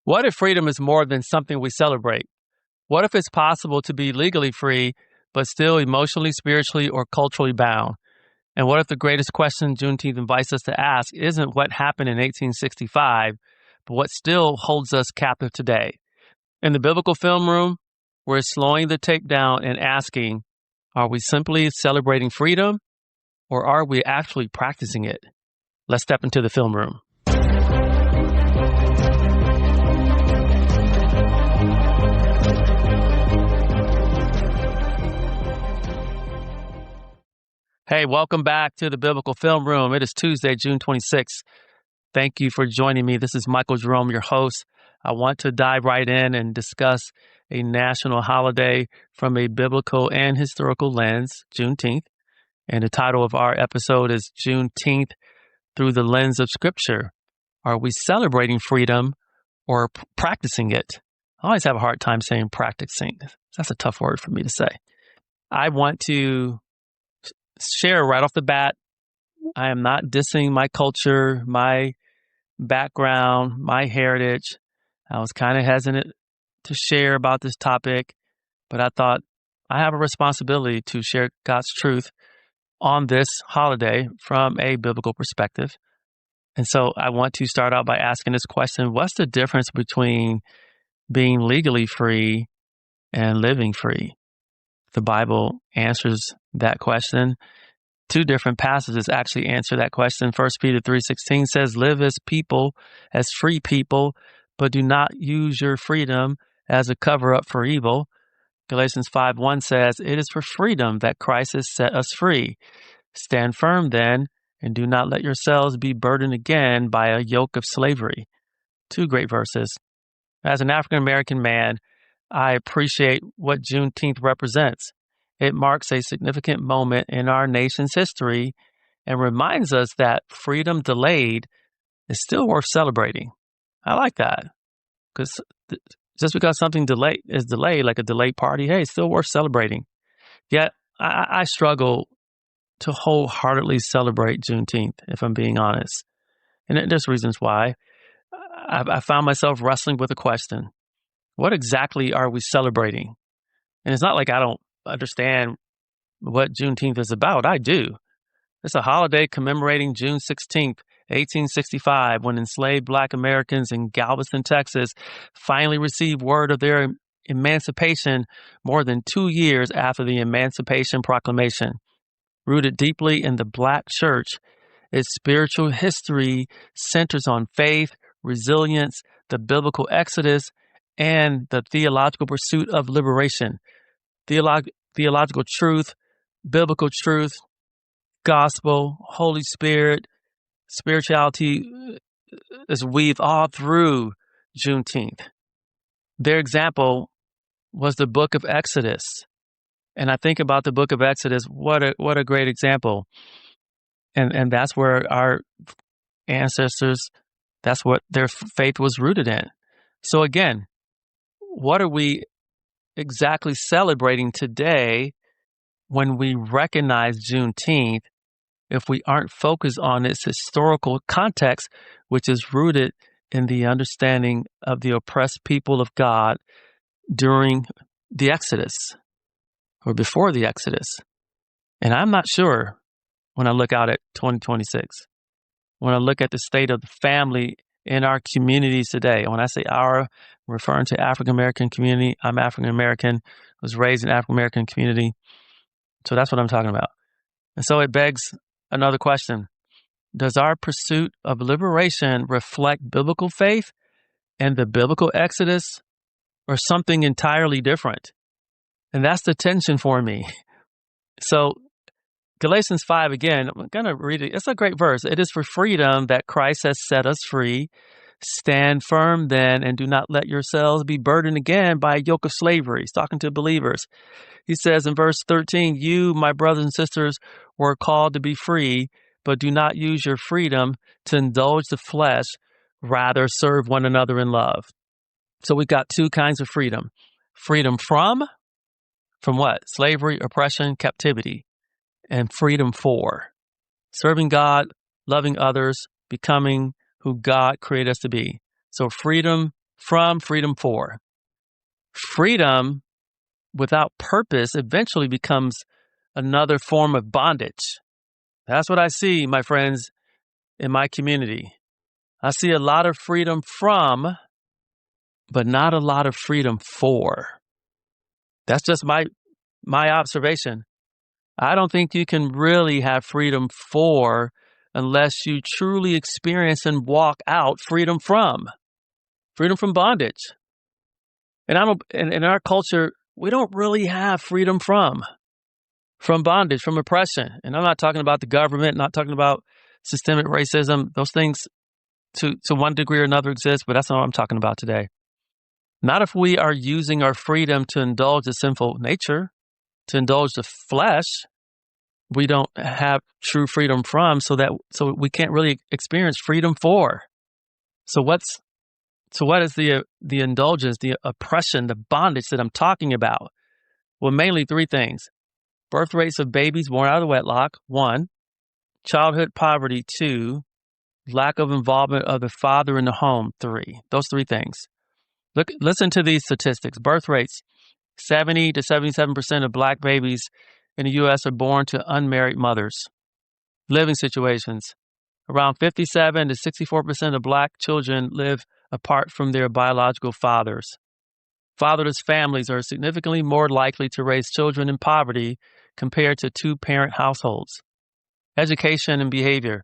What if freedom is more than something we celebrate? What if it's possible to be legally free, but still emotionally, spiritually, or culturally bound? And what if the greatest question Juneteenth invites us to ask isn't what happened in 1865, but what still holds us captive today? In the biblical film room, we're slowing the tape down and asking, are we simply celebrating freedom, or are we actually practicing it? Let's step into the film room. Hey, welcome back to the Biblical Film Room. It is Tuesday, June 26th. Thank you for joining me. This is Michael Jerome, your host. I want to dive right in and discuss a national holiday from a biblical and historical lens, Juneteenth. And the title of our episode is Juneteenth Through the Lens of Scripture. Are we celebrating freedom or practicing it? I always have a hard time saying practicing. That's a tough word for me to say. I want to share right off the bat, I am not dissing my culture, my background, my heritage. I was kind of hesitant to share about this topic, but I thought I have a responsibility to share God's truth on this holiday from a biblical perspective. And so I want to start out by asking this question: what's the difference between being legally free and living free? The Bible answers that question. Two different passages actually answer that question. 1 Peter 3:16 says, live as people, as free people, but do not use your freedom as a cover-up for evil. Galatians 5:1 says, it is for freedom that Christ has set us free. Stand firm then, and do not let yourselves be burdened again by a yoke of slavery. Two great verses. As an African-American man, I appreciate what Juneteenth represents. It marks a significant moment in our nation's history and reminds us that freedom delayed is still worth celebrating. I like that, because just because something is delayed, like a delayed party, hey, it's still worth celebrating. Yet, I struggle to wholeheartedly celebrate Juneteenth, if I'm being honest. And there's reasons why. I found myself wrestling with a question. What exactly are we celebrating? And it's not like I don't understand what Juneteenth is about. I do. It's a holiday commemorating June 16th, 1865, when enslaved Black Americans in Galveston, Texas, finally received word of their emancipation more than 2 years after the Emancipation Proclamation. Rooted deeply in the Black church, its spiritual history centers on faith, resilience, the biblical exodus, and the theological pursuit of liberation. Theological truth, biblical truth, gospel, Holy Spirit, spirituality is weaved all through Juneteenth. Their example was the book of Exodus. And I think about the book of Exodus, what a great example. And that's where our ancestors, that's what their faith was rooted in. So again, what are we exactly celebrating today when we recognize Juneteenth if we aren't focused on its historical context, which is rooted in the understanding of the oppressed people of God during the Exodus or before the Exodus? And I'm not sure when I look out at 2026, when I look at the state of the family in our communities today. When I say our, I'm referring to African-American community. I'm African-American, was raised in African-American community. So that's what I'm talking about. And so it begs another question. Does our pursuit of liberation reflect biblical faith and the biblical exodus, or something entirely different? And that's the tension for me. So Galatians 5, again, I'm going to read it. It's a great verse. It is for freedom that Christ has set us free. Stand firm then, and do not let yourselves be burdened again by a yoke of slavery. He's talking to believers. He says in verse 13, you, my brothers and sisters, were called to be free, but do not use your freedom to indulge the flesh. Rather, serve one another in love. So we've got two kinds of freedom. Freedom from what? Slavery, oppression, captivity. And freedom for serving God, loving others, becoming who God created us to be. So freedom from, freedom for. Freedom without purpose eventually becomes another form of bondage. That's what I see, my friends, in my community. I see a lot of freedom from, but not a lot of freedom for. That's just my observation. I don't think you can really have freedom for unless you truly experience and walk out freedom from bondage. And in our culture, we don't really have freedom from bondage, from oppression. And I'm not talking about the government, not talking about systemic racism. Those things to one degree or another exist, but that's not what I'm talking about today. Not if we are using our freedom to indulge the sinful nature, to indulge the flesh. We don't have true freedom from, so we can't really experience freedom for. So what is the indulgence, the oppression, the bondage that I'm talking about? Well, mainly three things. Birth rates of babies born out of wedlock, 1. Childhood poverty, 2. Lack of involvement of the father in the home, 3. Those three things. Listen to these statistics. Birth rates, 70 to 77% of black babies in the U.S. are born to unmarried mothers. Living situations, around 57 to 64% of black children live apart from their biological fathers. Fatherless families are significantly more likely to raise children in poverty compared to two-parent households. Education and behavior.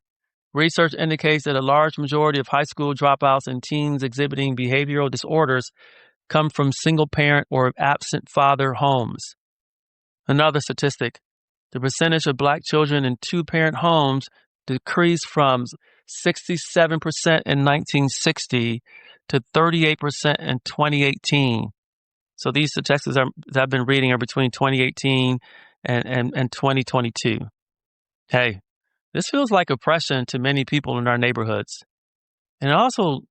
Research indicates that a large majority of high school dropouts and teens exhibiting behavioral disorders come from single-parent or absent father homes. Another statistic, the percentage of black children in two-parent homes decreased from 67% in 1960 to 38% in 2018. So these statistics that I've been reading are between 2018 and 2022. Hey, this feels like oppression to many people in our neighborhoods. And it also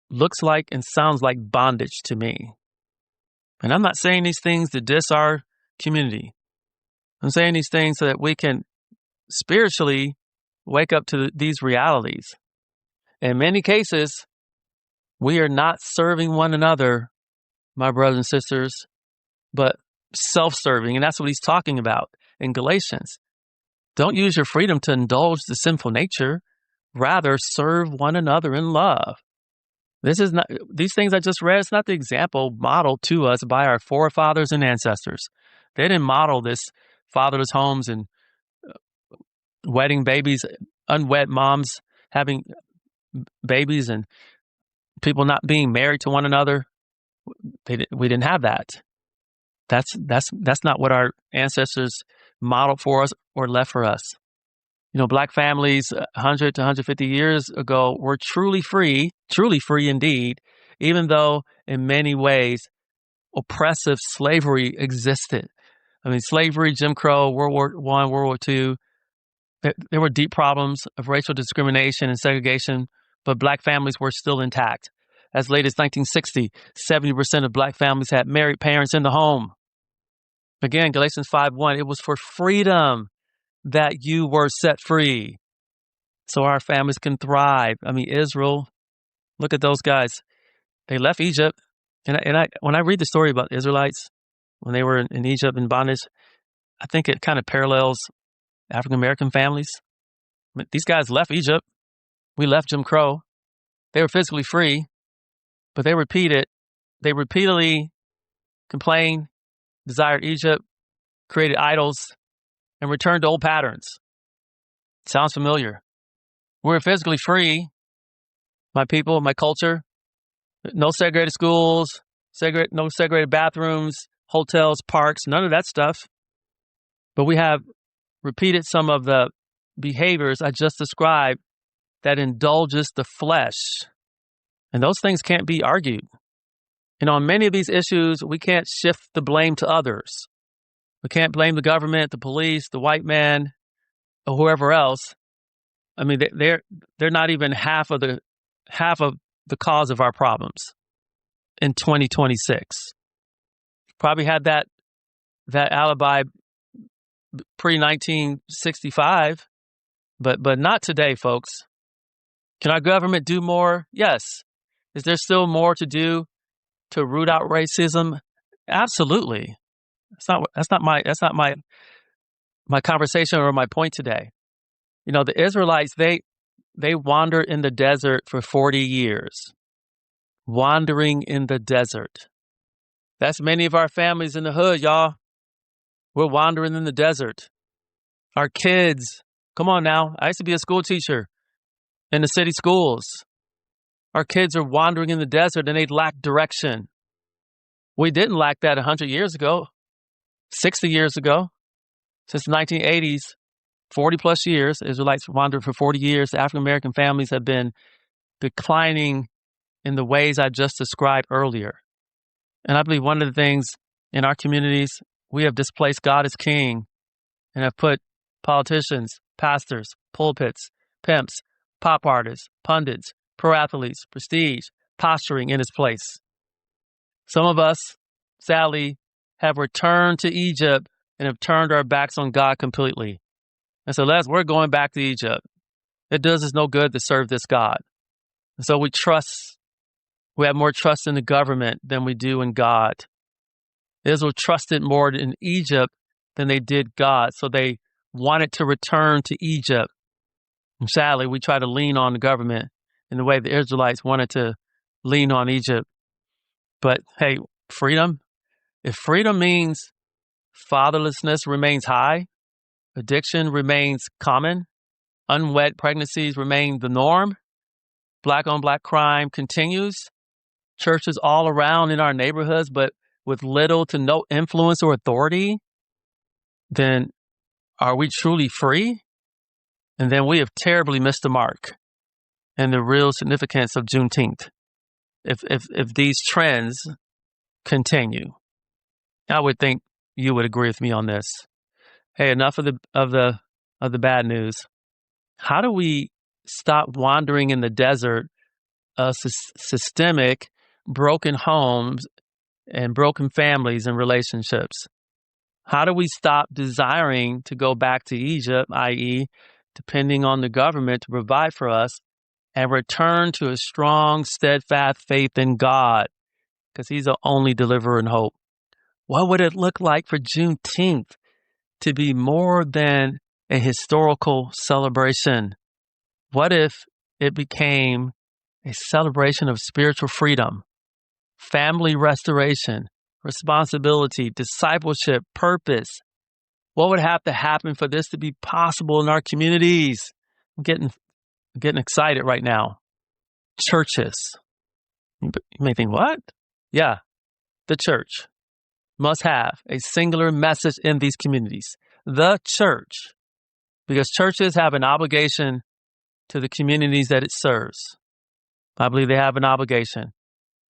looks like and sounds like bondage to me. And I'm not saying these things to diss our community. I'm saying these things so that we can spiritually wake up to these realities. In many cases, we are not serving one another, my brothers and sisters, but self-serving. And that's what he's talking about in Galatians. Don't use your freedom to indulge the sinful nature. Rather, serve one another in love. This is not, these things I just read, it's not the example modeled to us by our forefathers and ancestors. They didn't model this fatherless homes and wedding babies, unwed moms having babies and people not being married to one another. We didn't have that. That's not what our ancestors modeled for us or left for us. You know, black families 100 to 150 years ago were truly free indeed, even though in many ways oppressive slavery existed. I mean, slavery, Jim Crow, World War I, World War II, there were deep problems of racial discrimination and segregation, but black families were still intact. As late as 1960, 70% of black families had married parents in the home. Again, Galatians 5:1, it was for freedom that you were set free so our families can thrive. I mean, Israel, look at those guys. They left Egypt. And when I read the story about the Israelites, when they were in Egypt in bondage, I think it kind of parallels African-American families. I mean, these guys left Egypt. We left Jim Crow. They were physically free, but they repeatedly complained, desired Egypt, created idols, and returned to old patterns. Sounds familiar. We're physically free, my people, my culture. No segregated schools, no segregated bathrooms, hotels, parks, none of that stuff. But we have repeated some of the behaviors I just described that indulges the flesh. And those things can't be argued. And on many of these issues, we can't shift the blame to others. We can't blame the government, the police, the white man, or whoever else. I mean, they're not even half of the cause of our problems in 2026. Probably had that alibi pre-1965, but not today, folks. Can our government do more? Yes. Is there still more to do to root out racism? Absolutely. That's not my conversation or my point today. You know, the Israelites, they wandered in the desert for 40 years. Wandering in the desert. That's many of our families in the hood, y'all. We're wandering in the desert. Our kids, come on now. I used to be a school teacher in the city schools. Our kids are wandering in the desert and they lack direction. We didn't lack that 100 years ago, 60 years ago. Since the 1980s, 40 plus years, Israelites wandered for 40 years. African American families have been declining in the ways I just described earlier. And I believe one of the things in our communities, we have displaced God as king and have put politicians, pastors, pulpits, pimps, pop artists, pundits, pro athletes, prestige, posturing in his place. Some of us, sadly, have returned to Egypt and have turned our backs on God completely. And so we're going back to Egypt. It does us no good to serve this God. And so we have more trust in the government than we do in God. Israel trusted more in Egypt than they did God. So they wanted to return to Egypt. And sadly, we try to lean on the government in the way the Israelites wanted to lean on Egypt. But hey, freedom, if freedom means fatherlessness remains high, addiction remains common, unwed pregnancies remain the norm, black on black crime continues, churches all around in our neighborhoods, but with little to no influence or authority, then are we truly free? And then we have terribly missed the mark and the real significance of Juneteenth. If these trends continue, I would think you would agree with me on this. Hey, enough of the bad news. How do we stop wandering in the desert of systemic broken homes and broken families and relationships? How do we stop desiring to go back to Egypt, i.e., depending on the government to provide for us, and return to a strong, steadfast faith in God, because He's the only deliverer and hope? What would it look like for Juneteenth to be more than a historical celebration? What if it became a celebration of spiritual freedom, family restoration, responsibility, discipleship, purpose? What would have to happen for this to be possible in our communities? I'm getting excited right now. Churches. You may think, what? Yeah, the church must have a singular message in these communities. The church. Because churches have an obligation to the communities that it serves. I believe they have an obligation.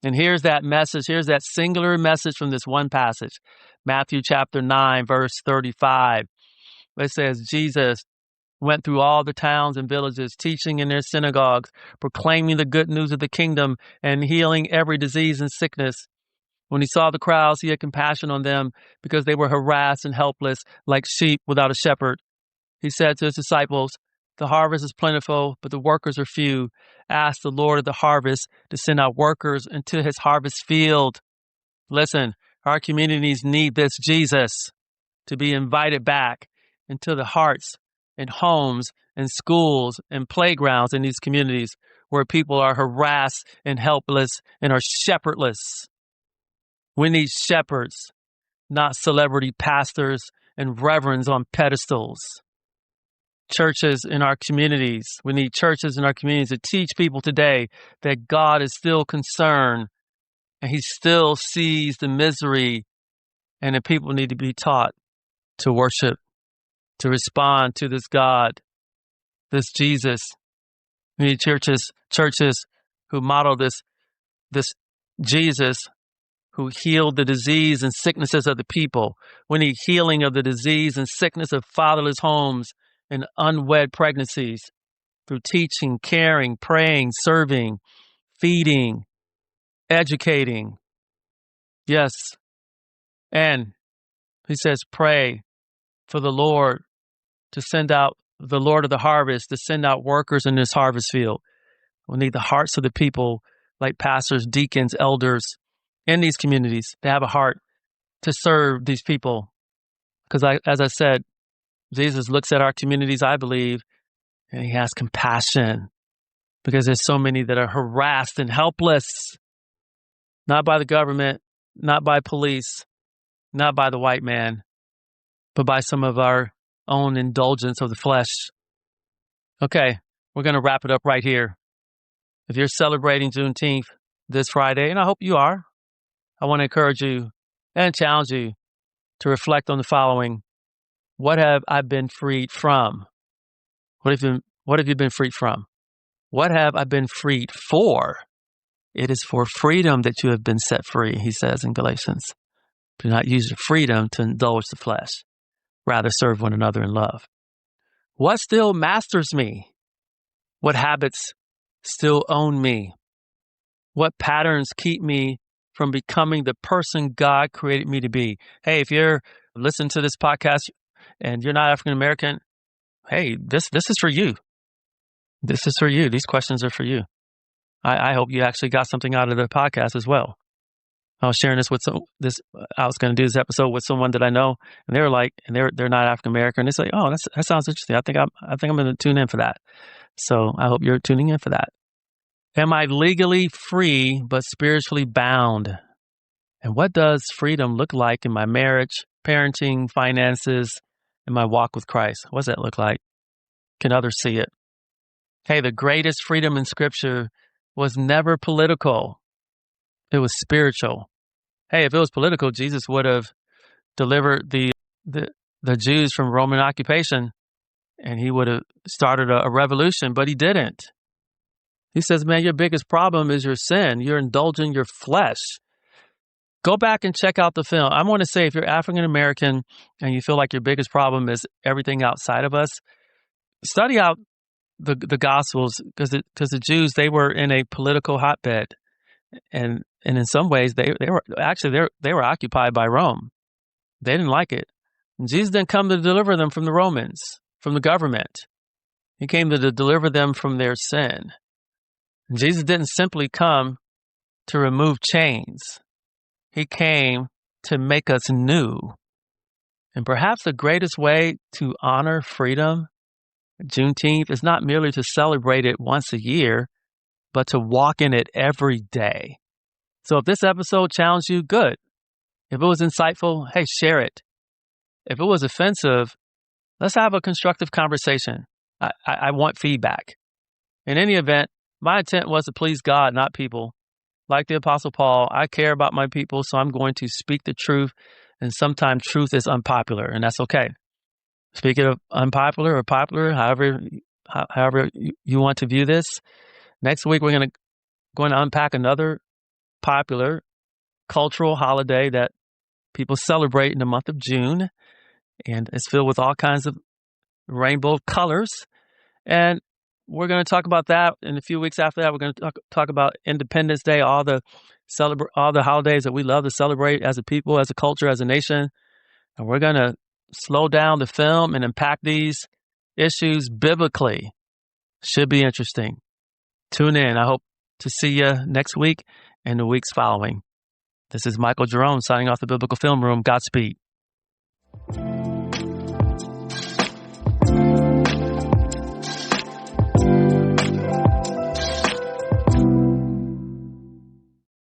And here's that message. Here's that singular message from this one passage. Matthew chapter 9, verse 35. It says, Jesus went through all the towns and villages, teaching in their synagogues, proclaiming the good news of the kingdom, and healing every disease and sickness. When he saw the crowds, he had compassion on them because they were harassed and helpless like sheep without a shepherd. He said to his disciples, "The harvest is plentiful, but the workers are few. Ask the Lord of the harvest to send out workers into his harvest field." Listen, our communities need this Jesus to be invited back into the hearts and homes and schools and playgrounds in these communities where people are harassed and helpless and are shepherdless. We need shepherds, not celebrity pastors and reverends on pedestals. Churches in our communities. We need churches in our communities to teach people today that God is still concerned and He still sees the misery, and that people need to be taught to worship, to respond to this God, this Jesus. We need churches who model this Jesus who healed the disease and sicknesses of the people. We need healing of the disease and sickness of fatherless homes and unwed pregnancies through teaching, caring, praying, serving, feeding, educating. Yes. And he says, pray for the Lord to send out the Lord of the harvest, to send out workers in this harvest field. We need the hearts of the people like pastors, deacons, elders in these communities. They have a heart to serve these people. Because as I said, Jesus looks at our communities, I believe, and he has compassion because there's so many that are harassed and helpless, not by the government, not by police, not by the white man, but by some of our own indulgence of the flesh. Okay, we're going to wrap it up right here. If you're celebrating Juneteenth this Friday, and I hope you are, I want to encourage you and challenge you to reflect on the following. What have I been freed from? What have you been freed from? What have I been freed for? It is for freedom that you have been set free, he says in Galatians. Do not use your freedom to indulge the flesh. Rather serve one another in love. What still masters me? What habits still own me? What patterns keep me from becoming the person God created me to be? Hey, if you're listening to this podcast and you're not African American, hey, this is for you. This is for you. These questions are for you. I hope you actually got something out of the podcast as well. I was sharing this with I was going to do this episode with someone that I know, and they were like, and they're not African American. They say, "Oh, that sounds interesting. I think I'm going to tune in for that." So I hope you're tuning in for that. Am I legally free but spiritually bound? And what does freedom look like in my marriage, parenting, finances, and my walk with Christ? What does that look like? Can others see it? Hey, the greatest freedom in Scripture was never political. It was spiritual. Hey, if it was political, Jesus would have delivered the Jews from Roman occupation, and he would have started a revolution, but he didn't. He says, man, your biggest problem is your sin. You're indulging your flesh. Go back and check out the film. I want to say if you're African American and you feel like your biggest problem is everything outside of us, study out the Gospels because the Jews, they were in a political hotbed. And in some ways, they were occupied by Rome. They didn't like it. And Jesus didn't come to deliver them from the Romans, from the government. He came to deliver them from their sin. And Jesus didn't simply come to remove chains. He came to make us new. And perhaps the greatest way to honor freedom, Juneteenth, is not merely to celebrate it once a year, but to walk in it every day. So if this episode challenged you, good. If it was insightful, hey, share it. If it was offensive, let's have a constructive conversation. I want feedback. In any event, my intent was to please God, not people. Like the Apostle Paul, I care about my people, so I'm going to speak the truth. And sometimes truth is unpopular, and that's okay. Speaking of unpopular or popular, however you want to view this, next week we're going to unpack another popular cultural holiday that people celebrate in the month of June, and it's filled with all kinds of rainbow colors. And we're going to talk about that in a few weeks after that. We're going to talk about Independence Day, all the holidays that we love to celebrate as a people, as a culture, as a nation. And we're going to slow down the film and unpack these issues biblically. Should be interesting. Tune in. I hope to see you next week and the weeks following. This is Michael Jerome signing off the Biblical Film Room. Godspeed.